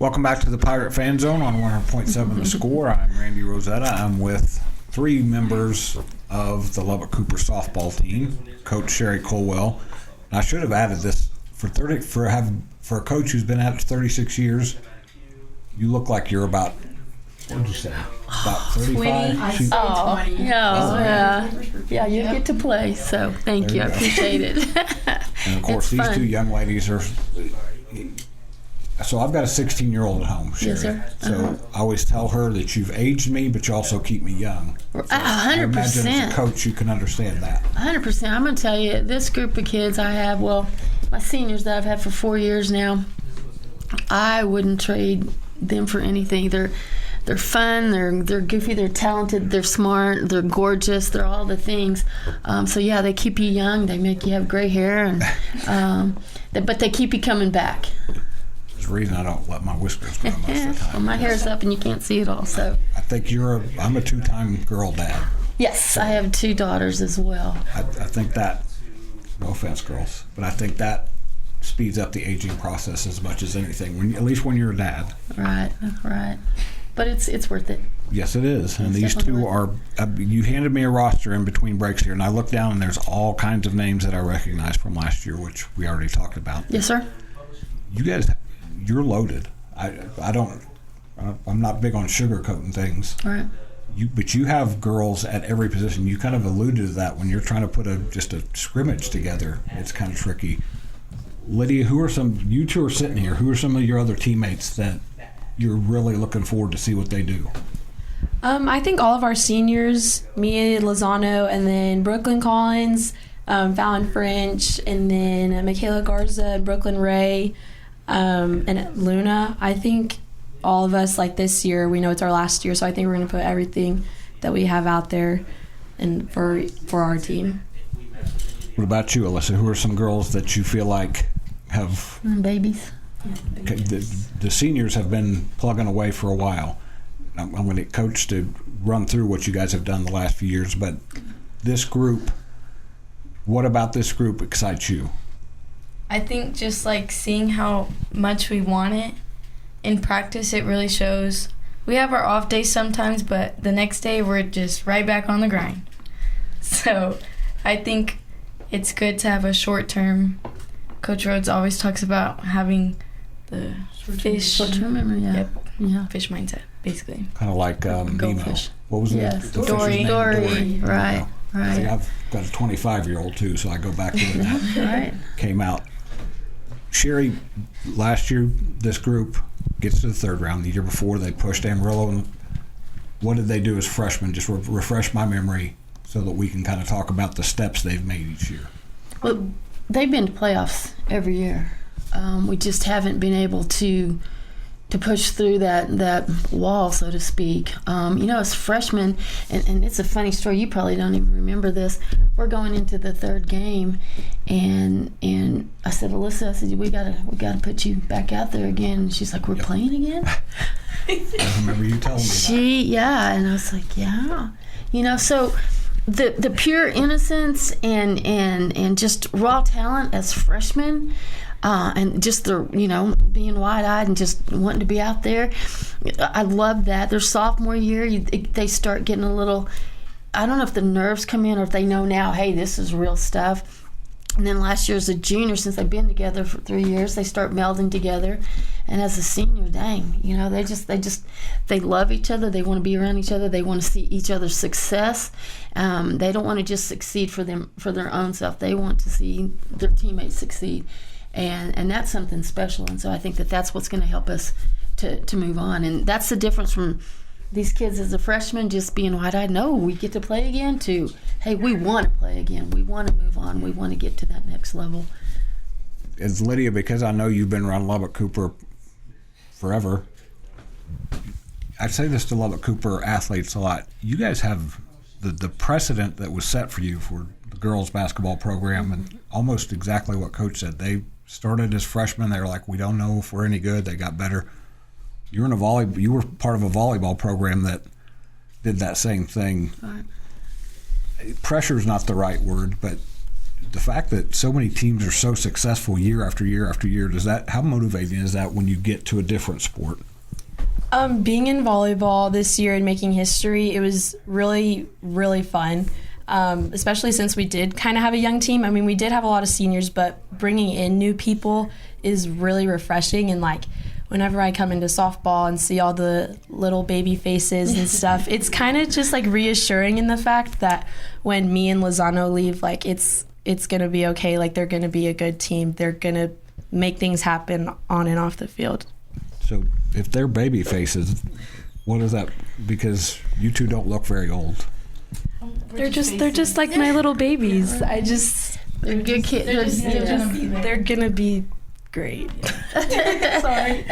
Welcome back to the Pirate Fan Zone on 100.7 The Score. I'm Randy Rosetta. I'm with three members of the Lubbock Cooper softball team, Coach Sherri Culwell. And I should have added this for a coach who's been at it 36 years. You look like you're about, what did you say? About 35? I say 20. Yeah, you get to play, so thank you. I appreciate it. And of course, these two young ladies are. So I've got a 16-year-old at home, Sherri. Yes, sir. So I always tell her that you've aged me, but you also keep me young. So 100%. I imagine as a coach, you can understand that. 100%. I'm going to tell you, this group of kids I have, my seniors that I've had for 4 years now, I wouldn't trade them for anything. They're fun, they're goofy, they're talented, they're smart, they're gorgeous, they're all the things. So yeah, they keep you young, they make you have gray hair, and but they keep you coming back. There's a reason I don't let my whiskers grow most of the time. Well, my hair's up and you can't see it all. So I think I'm a two-time girl dad. Yes, so I have two daughters as well. I think that, no offense, girls, but I think that speeds up the aging process as much as anything. At least when you're a dad. Right. But it's worth it. Yes, it is. And It's these definitely two are, you handed me a roster in between breaks here, and I looked down and there's all kinds of names that I recognize from last year, which we already talked about. Yes, sir. You guys, you're loaded. I'm not big on sugarcoating things. All right. But you have girls at every position. You kind of alluded to that when you're trying to put just a scrimmage together. It's kind of tricky. Lydia, you two are sitting here, who are some of your other teammates that you're really looking forward to see what they do? I think all of our seniors, me, Lozano, and then Brooklyn Collins, Fallon French, and then Michaela Garza and Brooklyn Ray, and Luna. I think all of us, like this year, we know it's our last year, so I think we're going to put everything that we have out there and for our team. What about you, Alyssa? Who are some girls that you feel like have... Babies. The seniors have been plugging away for a while. I'm going to get Coach to run through what you guys have done the last few years, but this group, what about this group excites you? I think just like seeing how much we want it in practice, it really shows. We have our off days sometimes, but the next day we're just right back on the grind. So I think it's good to have a short term. Coach Rhodes always talks about having the Short-term memory, yeah. Yep. Yeah. Fish mindset, basically. Kind of like Nemo. Goldfish. What was Yes. the fish's name? Dory. Right. See, I've got a 25-year-old too, so I go back to when that Right. came out. Sherri, last year, this group gets to the third round. The year before, they pushed Amarillo. And what did they do as freshmen? Just refresh my memory so that we can kind of talk about the steps they've made each year. Well, they've been to playoffs every year. We just haven't been able to push through that wall, so to speak. As freshmen, and it's a funny story. You probably don't even remember this. We're going into the third game, and I said, Alyssa, we gotta put you back out there again. And she's like, we're playing again? I remember you telling me that. And I was like, yeah. So the pure innocence and just raw talent as freshmen, and just the being wide-eyed and just wanting to be out there, I love that. Their sophomore year, they start getting a little, I don't know if the nerves come in or if they know now, hey, this is real stuff. And then last year as a junior, since they've been together for 3 years, they start melding together. And as a senior, dang, they love each other. They want to be around each other. They want to see each other's success. They don't want to just succeed for their own self. They want to see their teammates succeed. And that's something special. And so I think that's what's going to help us to move on. And that's the difference from these kids as a freshman just being wide-eyed. No, we get to play again, to, hey, we want to play again. We want to move on. We want to get to that next level. As Lydia, because I know you've been around Lubbock Cooper forever, I say this to Lubbock Cooper athletes a lot. You guys have the precedent that was set for you for the girls basketball program, and almost exactly what Coach said. They started as freshmen. They were like, we don't know if we're any good. They got better. You were part of a volleyball program that did that same thing. Right. Pressure is not the right word, but the fact that so many teams are so successful year after year after year, how motivating is that when you get to a different sport? Being in volleyball this year and making history, it was really, really fun, especially since we did kind of have a young team. I mean, we did have a lot of seniors, but bringing in new people is really refreshing. And, like, whenever I come into softball and see all the little baby faces and stuff, it's kind of just, like, reassuring in the fact that when me and Lozano leave, like, it's going to be okay. Like, they're going to be a good team. They're going to make things happen on and off the field. So if they're baby faces, what is that? Because you two don't look very old. They're just like my little babies. They're good kids. They're gonna be great. Sorry.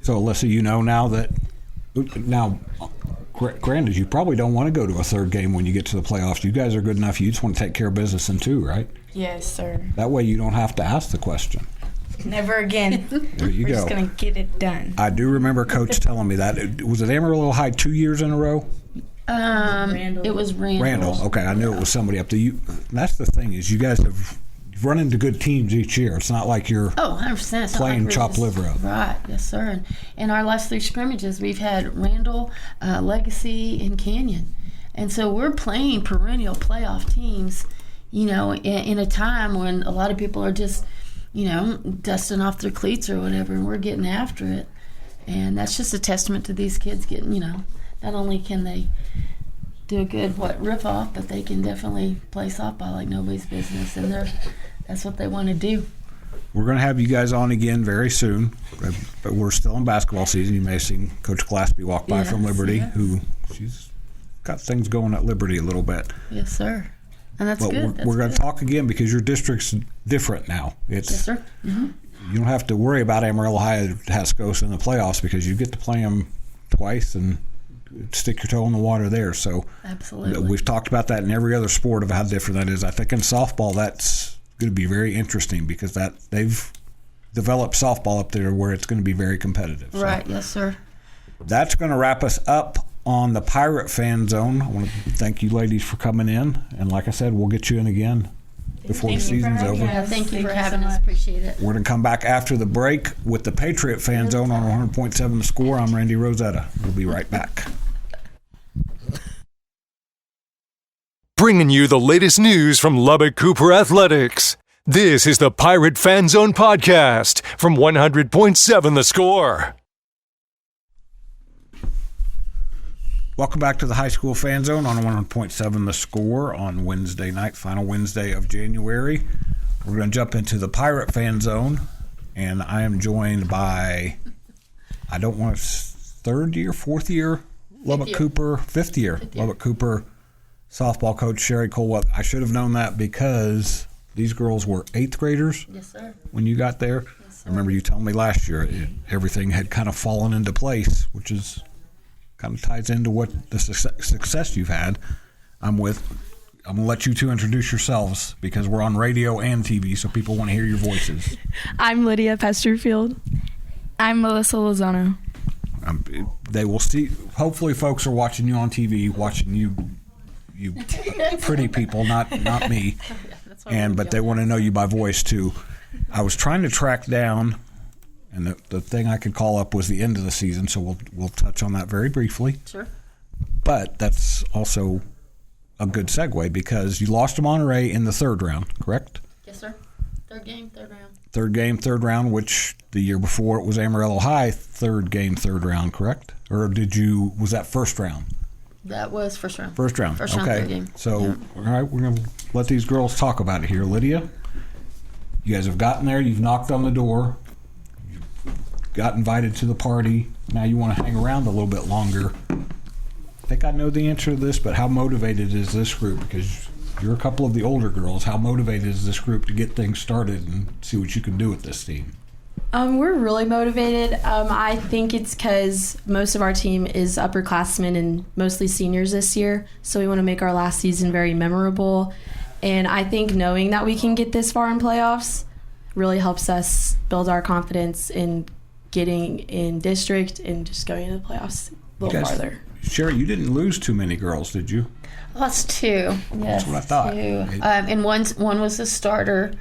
So Alyssa, you know now, granted, you probably don't want to go to a third game when you get to the playoffs. You guys are good enough. You just want to take care of business in two, right? Yes, sir. That way you don't have to ask the question. Never again. There you go. We're just going to get it done. I do remember Coach telling me that. Was it Amarillo High 2 years in a row? It was Randall. Randall. Okay, I knew it was somebody up there. That's the thing is you guys have run into good teams each year. It's not like you're 100%. It's playing chopped liver up. Right, yes, sir. And our last 3 scrimmages, we've had Randall, Legacy, and Canyon. And so we're playing perennial playoff teams, in a time when a lot of people are just dusting off their cleats or whatever, and we're getting after it. And that's just a testament to these kids getting, not only can they do a good riff off, but they can definitely play softball like nobody's business, and that's what they want to do. We're going to have you guys on again very soon, but we're still in basketball season. You may have seen Coach Glaspie walk by from Liberty, who she's got things going at Liberty a little bit. Yes, sir. And that's good. We're going to talk again because your district's different now. Yes, sir. Mm-hmm. You don't have to worry about Amarillo High Haskos in the playoffs because you get to play them twice and stick your toe in the water there. So absolutely, we've talked about that in every other sport of how different that is. I think in softball that's going to be very interesting because they've developed softball up there where it's going to be very competitive. Right. Yes, sir. That's going to wrap us up on the Pirate Fan Zone. I want to thank you ladies for coming in, and like I said, we'll get you in again before the season's over. Yeah, thank you for having us. Appreciate it. We're going to come back after the break with the Patriot Fan Zone on 100.7 The Score. I'm Randy Rosetta. We'll be right back. Bringing you the latest news from Lubbock Cooper Athletics. This is the Pirate Fan Zone podcast from 100.7 The Score. Welcome back to the High School Fan Zone on 100.7 The Score on Wednesday night, final Wednesday of January. We're going to jump into the Pirate Fan Zone, and I am joined by, fourth year Lubbock Cooper softball coach Sherri Culwell. I should have known that because these girls were 8th graders. Yes, sir. When you got there. Yes, I remember you telling me last year everything had kind of fallen into place, which is kind of ties into what the success you've had. I'm going to let you two introduce yourselves because we're on radio and TV, so people want to hear your voices. I'm Lydia Pesterfield. I'm Alyssa Lozano. They will see. Hopefully, folks are watching you on TV, watching you pretty people, not me. But they want to know you by voice too. I was trying to track down. And the thing I could call up was the end of the season, so we'll touch on that very briefly. Sure. But that's also a good segue because you lost to Monterey in the 3rd round, correct? Yes, sir. 3rd game, 3rd round. 3rd game, 3rd round, which the year before it was Amarillo High, 3rd game, 3rd round, correct? Or was that 1st round? That was 1st round. 1st round. First round, okay. 3rd game. So, yeah. All right, we're going to let these girls talk about it here. Lydia, you guys have gotten there. You've knocked on the door. Got invited to the party. Now you want to hang around a little bit longer. I think I know the answer to this, but how motivated is this group? Because you're a couple of the older girls. How motivated is this group to get things started and see what you can do with this team? We're really motivated. I think it's because most of our team is upperclassmen and mostly seniors this year, so we want to make our last season very memorable. And I think knowing that we can get this far in playoffs really helps us build our confidence in getting in district and just going into the playoffs a little farther. Sherri, you didn't lose too many girls, did you? Lost two. Yes, That's what I thought. two. And one was a starter.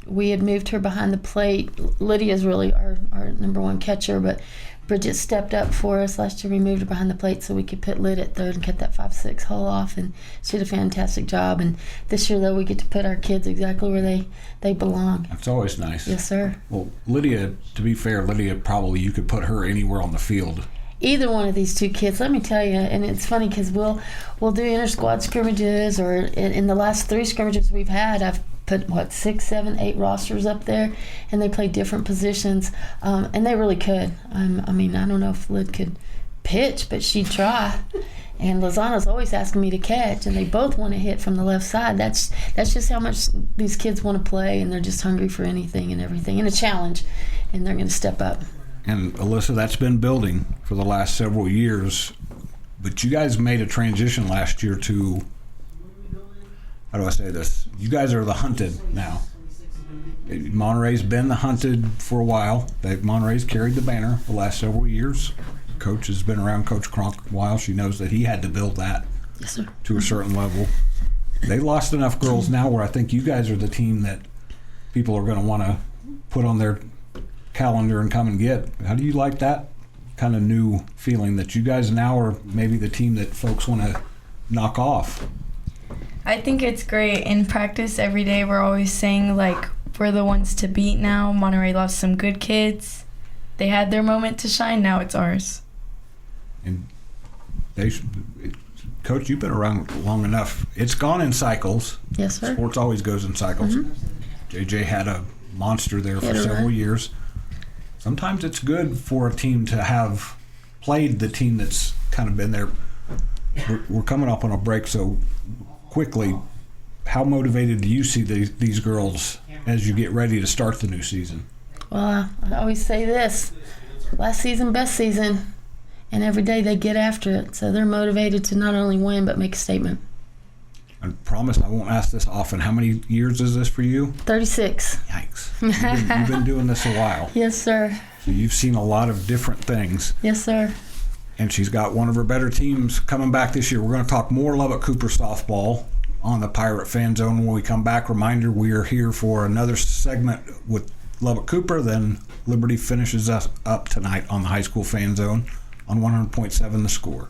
We had moved her behind the plate. Lydia's really our number one catcher, but Bridget stepped up for us last year. We moved her behind the plate so we could put Lyd at third and cut that 5-6 hole off, and she did a fantastic job. And this year, though, we get to put our kids exactly where they belong. That's always nice. Yes, sir. Well, Lydia, to be fair, probably you could put her anywhere on the field. Either one of these two kids, let me tell you, and it's funny because we'll do inter-squad scrimmages, or in the last 3 scrimmages we've had, I've put 6, 7, 8 rosters up there, and they play different positions, and they really could. I don't know if Lyd could pitch, but she'd try. And Lozano's always asking me to catch, and they both want to hit from the left side. That's just how much these kids want to play, and they're just hungry for anything and everything, and a challenge, and they're going to step up. And Alyssa, that's been building for the last several years, but you guys made a transition last year to, how do I say this? You guys are the hunted now. Monterey's been the hunted for a while. Monterey's carried the banner the last several years. Coach has been around Coach Cronk a while. She knows that he had to build that to a certain level. They lost enough girls now where I think you guys are the team that people are going to want to put on their calendar and come and get. How do you like that kind of new feeling that you guys now are maybe the team that folks want to knock off? I think it's great. In practice every day we're always saying, like, we're the ones to beat now. Monterey lost some good kids. They had their moment to shine. Now it's ours. And Coach, you've been around long enough. It's gone in cycles. Yes, sir. Sports always goes in cycles. Mm-hmm. JJ had a monster there for several years. Sometimes it's good for a team to have played the team that's kind of been there. We're coming up on a break, so quickly, how motivated do you see these girls as you get ready to start the new season? Well, I always say this: last season, best season, and every day they get after it. So they're motivated to not only win but make a statement. I promise I won't ask this often. How many years is this for you? 36. Yikes. You've been doing this a while. Yes, sir. So you've seen a lot of different things. Yes, sir. And she's got one of her better teams coming back this year. We're going to talk more Lubbock Cooper softball on the Pirate Fan Zone when we come back. Reminder, we are here for another segment with Lubbock Cooper. Then Liberty finishes us up tonight on the High School Fan Zone on 100.7 The Score.